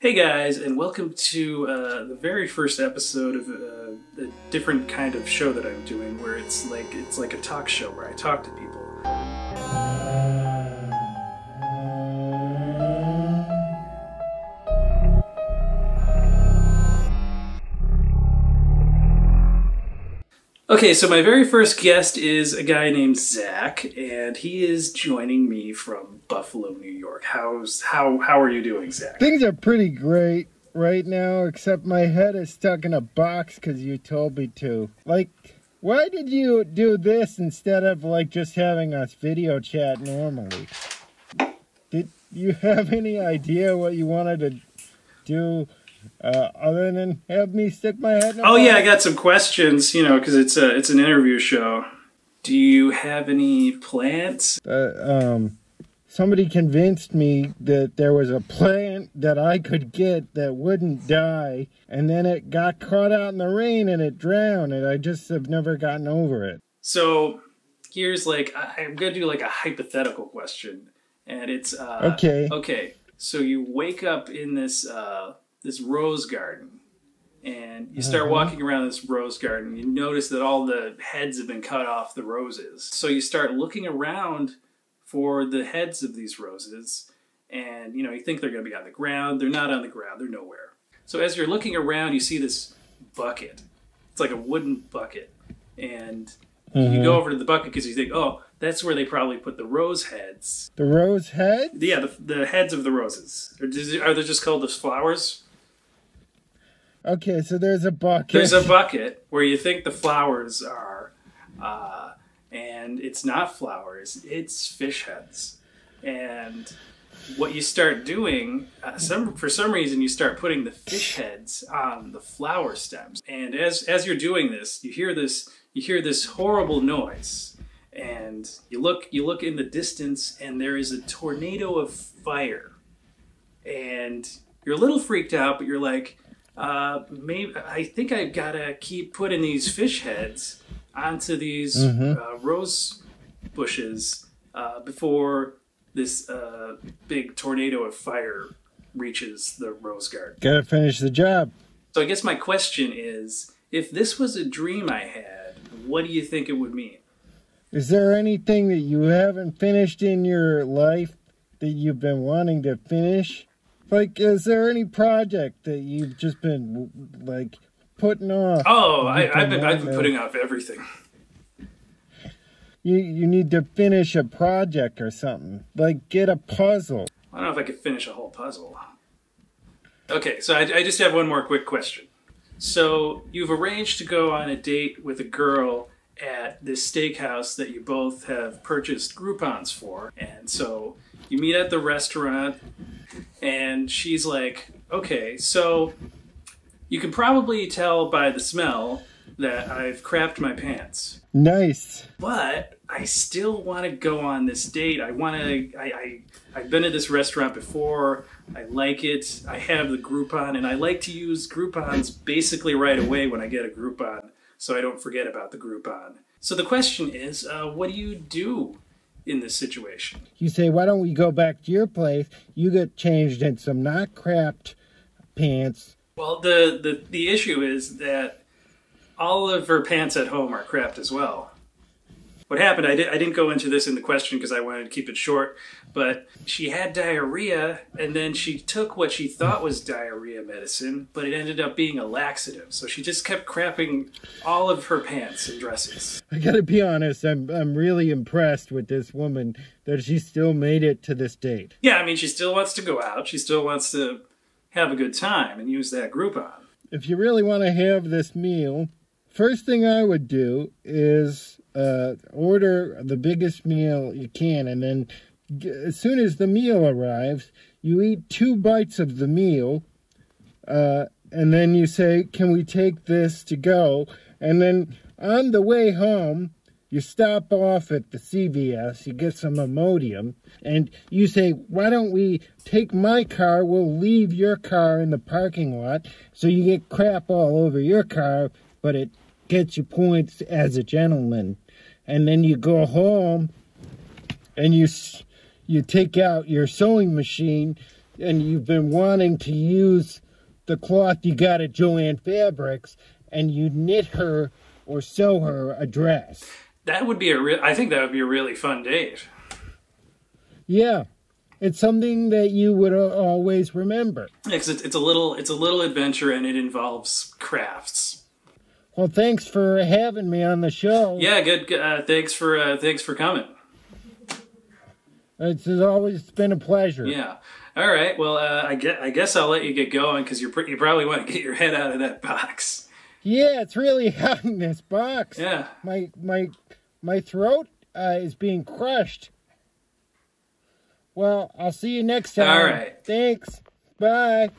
Hey guys, and welcome to the very first episode of a different kind of show that I'm doing, where it's like a talk show where I talk to people. Okay, so my very first guest is a guy named Zach, and he is joining me from Buffalo, New York. How are you doing, Zach? Things are pretty great right now, except my head is stuck in a box because you told me to. Like, why did you do this instead of, like, just having us video chat normally? Did you have any idea what you wanted to do? Other than have me stick my head in a box? Yeah, I got some questions, because it's an interview show. Do you have any plants? Somebody convinced me that there was a plant that I could get that wouldn't die, and then it got caught out in the rain and it drowned, and I just have never gotten over it. So, here's I'm going to do a hypothetical question, and it's, Okay. Okay, so you wake up in this rose garden, and you start walking around this rose garden. You notice that all the heads have been cut off the roses. So you start looking around for the heads of these roses, and you think they're going to be on the ground. They're not on the ground. They're nowhere. So as you're looking around, you see this bucket. It's like a wooden bucket, and you go over to the bucket because you think, oh, that's where they probably put the rose heads. The rose heads? Yeah, the heads of the roses. Are they just called the flowers? Okay, so there's a bucket. There's a bucket where you think the flowers are, and it's not flowers, it's fish heads. And what you start doing, for some reason, you start putting the fish heads on the flower stems. And as you're doing this, you hear this horrible noise. And you look in the distance, and there is a tornado of fire. And you're a little freaked out, but you're like, maybe I think I've got to keep putting these fish heads onto these rose bushes before this big tornado of fire reaches the rose garden. Gotta finish the job. So I guess my question is, if this was a dream I had, what do you think it would mean? Is there anything that you haven't finished in your life that you've been wanting to finish? Like, is there any project that you've just been, putting off? Oh, I've been putting off everything. You need to finish a project or something. Like, get a puzzle. I don't know if I could finish a whole puzzle. Okay, so I just have one more quick question. So, you've arranged to go on a date with a girl at this steakhouse that you both have purchased Groupons for. And so, you meet at the restaurant, and she's like, okay, so you can probably tell by the smell that I've crapped my pants. Nice. But I still want to go on this date. I've been at this restaurant before. I like it. I have the Groupon, and I like to use Groupons basically right away when I get a Groupon, so I don't forget about the Groupon. So the question is, what do you do in this situation? You say, why don't we go back to your place? You get changed in some not crapped pants. Well, the issue is that all of her pants at home are crapped as well. What happened, I didn't go into this in the question because I wanted to keep it short, but she had diarrhea, and then she took what she thought was diarrhea medicine, but it ended up being a laxative. So she just kept crapping all of her pants and dresses. I gotta be honest, I'm really impressed with this woman that she still made it to this date. Yeah, I mean, she still wants to go out. She still wants to have a good time and use that Groupon. If you really want to have this meal, first thing I would do is order the biggest meal you can, and then as soon as the meal arrives, you eat 2 bites of the meal, and then you say, can we take this to go? And then on the way home, you stop off at the CVS, you get some Imodium, and you say, why don't we take my car, we'll leave your car in the parking lot, so you get crap all over your car, but it gets you points as a gentleman. And then you go home, and you take out your sewing machine, and you've been wanting to use the cloth you got at Joann Fabrics, and you knit her or sew her a dress. That would be I think that would be a really fun date. Yeah, it's something that you would always remember. It's a little adventure, and it involves crafts. Well, thanks for having me on the show. Yeah, good. Thanks for coming. It's always been a pleasure. Yeah. All right. Well, I guess I'll let you get going because you probably want to get your head out of that box. Yeah, it's really hot in this box. Yeah. My throat is being crushed. Well, I'll see you next time. All right. Thanks. Bye.